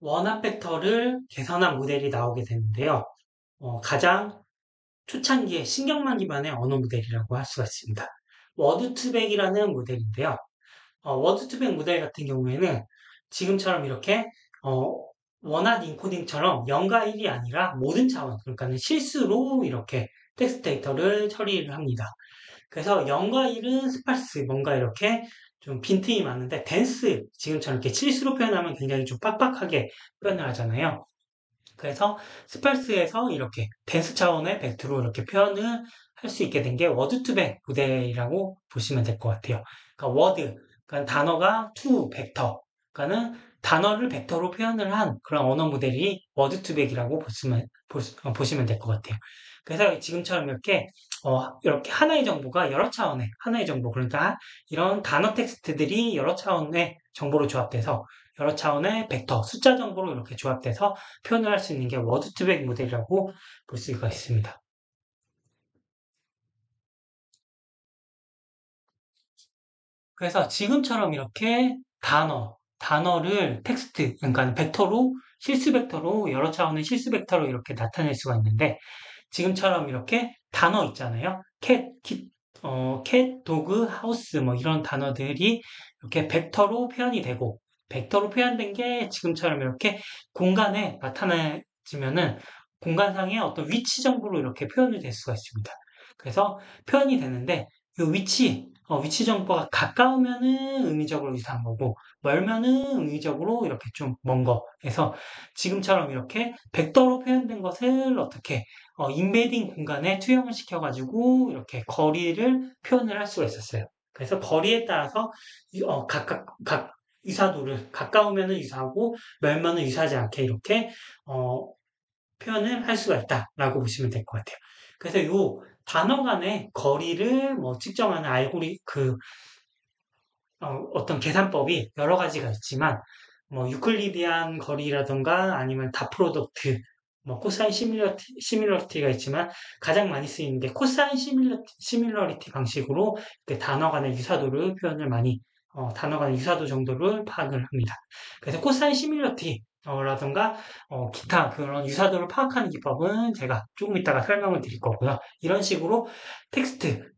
원합 벡터를 개선한 모델이 나오게 되는데요. 가장 초창기에 신경만 기반의 언어 모델이라고 할 수가 있습니다. 워드2백이라는 모델인데요. 워드2백 모델 같은 경우에는 지금처럼 이렇게 어, 원합 인코딩처럼 0과 1이 아니라 모든 차원, 그러니까 실수로 이렇게 텍스트 데이터를 처리를 합니다. 그래서 0과 1은 스파스, 뭔가 이렇게 좀 빈틈이 많은데, 댄스, 지금처럼 이렇게 실수로 표현하면 굉장히 좀 빡빡하게 표현을 하잖아요. 그래서 스팔스에서 이렇게 댄스 차원의 벡터로 이렇게 표현을 할 수 있게 된 게 워드2벡 모델이라고 보시면 될 것 같아요. 그러니까 워드, 그러니까 단어가 투 벡터, 그러니까는 단어를 벡터로 표현을 한 그런 언어 모델이 워드2벡이라고 보시면 될 것 같아요. 그래서 지금처럼 이렇게 하나의 정보가 여러 차원의 하나의 정보, 그러니까 이런 단어 텍스트들이 여러 차원의 정보로 조합돼서 여러 차원의 벡터, 숫자 정보로 이렇게 조합돼서 표현을 할 수 있는 게 워드2벡 모델이라고 볼 수가 있습니다. 그래서 지금처럼 이렇게 단어를 텍스트, 그러니까 벡터로, 실수 벡터로, 여러 차원의 실수 벡터로 이렇게 나타낼 수가 있는데, 지금처럼 이렇게 단어 있잖아요. 캣, 도그, 하우스, 뭐 이런 단어들이 이렇게 벡터로 표현이 되고, 벡터로 표현된 게 지금처럼 이렇게 공간에 나타나지면은 공간상의 어떤 위치 정보로 이렇게 표현이 될 수가 있습니다. 그래서 표현이 되는데, 이 위치 정보가 가까우면은 의미적으로 이상한 거고, 멀면은 의미적으로 이렇게 좀 먼 거. 그래서 지금처럼 이렇게 벡터로 표현된 것을 어떻게 인베딩 공간에 투영을 시켜가지고 이렇게 거리를 표현을 할 수가 있었어요. 그래서 거리에 따라서 각 유사도를 가까우면은 유사하고 멀면은 유사하지 않게 이렇게 어, 표현을 할 수가 있다라고 보시면 될 것 같아요. 그래서 요 단어 간의 거리를 뭐 측정하는 어떤 계산법이 여러 가지가 있지만, 뭐, 유클리디안 거리라던가 아니면 다 프로덕트, 뭐, 코사인 시밀러리티가 있지만 가장 많이 쓰이는 게 코사인 시밀러리티 방식으로 그 단어 간의 유사도를 표현을 단어 간의 유사도 정도를 파악을 합니다. 그래서 코사인 시밀러티, 라던가, 기타 그런 유사도를 파악하는 기법은 제가 조금 이따가 설명을 드릴 거고요. 이런 식으로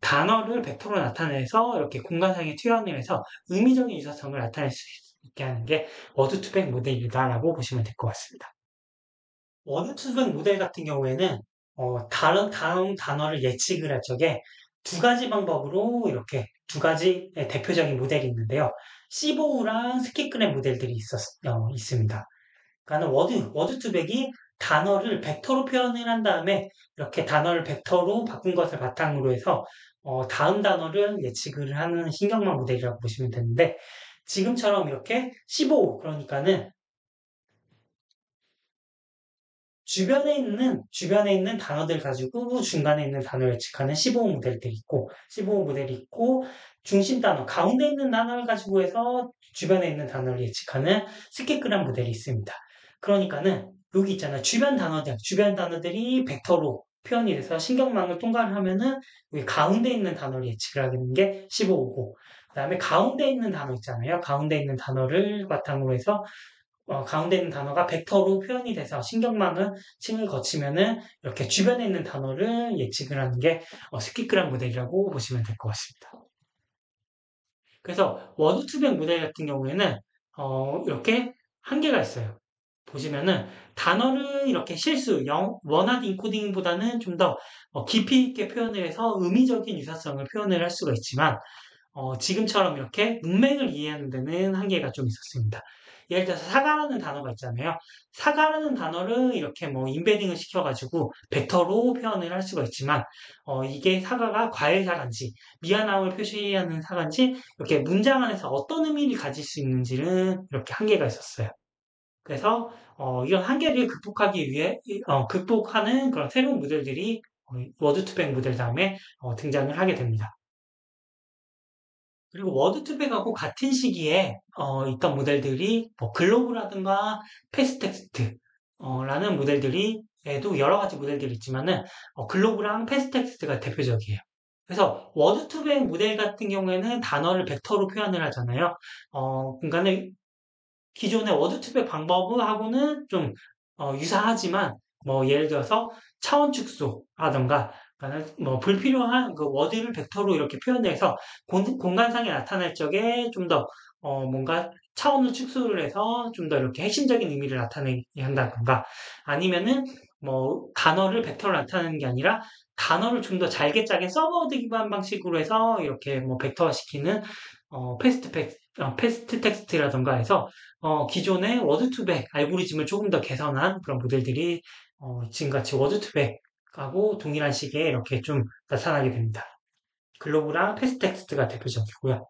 단어를 벡터로 나타내서 이렇게 공간상에 투영을 해서 의미적인 유사성을 나타낼 수 있게 하는 게 워드2백 모델이다라고 보시면 될 것 같습니다. 워드2백 모델 같은 경우에는 다음 단어를 예측을 할 적에 두 가지 방법으로 이렇게 두 가지 대표적인 모델이 있는데요. 시보우랑 스키그램 모델들이 있습니다. 그러니까 워드2백이 단어를 벡터로 표현을 한 다음에 이렇게 단어를 벡터로 바꾼 것을 바탕으로 해서 다음 단어를 예측을 하는 신경망 모델이라고 보시면 되는데, 지금처럼 이렇게 15, 그러니까는 주변에 있는 단어들 가지고 중간에 있는 단어를 예측하는 15 모델들이 있고, 15 모델이 있고, 중심 단어, 가운데 있는 단어를 가지고 해서 주변에 있는 단어를 예측하는 스키그램 모델이 있습니다. 그러니까는 여기 있잖아요. 주변 단어들이 벡터로 표현이 돼서 신경망을 통과를 하면은 여기 가운데 있는 단어를 예측을 하는 게 15고, 그다음에 가운데 있는 단어 있잖아요. 가운데 있는 단어를 바탕으로 해서 가운데 있는 단어가 벡터로 표현이 돼서 신경망을 층을 거치면은 이렇게 주변에 있는 단어를 예측을 하는 게 스키그램 모델이라고 보시면 될 것 같습니다. 그래서 워드2백 모델 같은 경우에는 이렇게 한계가 있어요. 보시면은 단어를 이렇게 원하드 인코딩보다는 좀 더 깊이 있게 표현을 해서 의미적인 유사성을 표현을 할 수가 있지만, 지금처럼 이렇게 문맥을 이해하는 데는 한계가 좀 있었습니다. 예를 들어서 사과라는 단어가 있잖아요. 사과라는 단어를 이렇게 뭐 인베딩을 시켜가지고 벡터로 표현을 할 수가 있지만, 이게 사과가 과일 사과인지 미안함을 표시하는 사과인지 이렇게 문장 안에서 어떤 의미를 가질 수 있는지는 이렇게 한계가 있었어요. 그래서 이런 한계를 극복하기 위해 극복하는 그런 새로운 모델들이 워드2백 모델 다음에 등장을 하게 됩니다. 그리고 워드2백하고 같은 시기에 있던 모델들이 뭐 글로브라든가 패스텍스트 라는 모델들이 에도 여러 가지 모델들이 있지만은 글로브랑 패스텍스트가 대표적이에요. 그래서 워드2백 모델 같은 경우에는 단어를 벡터로 표현을 하잖아요. 공간을 기존의 워드2백 방법하고는 좀 유사하지만 뭐 예를 들어서 차원 축소라던가 그러니까 뭐 불필요한 그 워드를 벡터로 이렇게 표현해서 공간상에 나타낼 적에 좀 더 뭔가 차원을 축소를 해서 좀 더 이렇게 핵심적인 의미를 나타내게 한다던가 아니면은 뭐 단어를 벡터로 나타내는 게 아니라 단어를 좀 더 잘게 짜게 서브워드 기반 방식으로 해서 이렇게 뭐 벡터화시키는 패스트 텍스트라던가 해서 기존의 워드2백 알고리즘을 조금 더 개선한 그런 모델들이 지금같이 워드2백하고 동일한 시기에 이렇게 좀 나타나게 됩니다. 글로브랑 패스트 텍스트가 대표적이고요.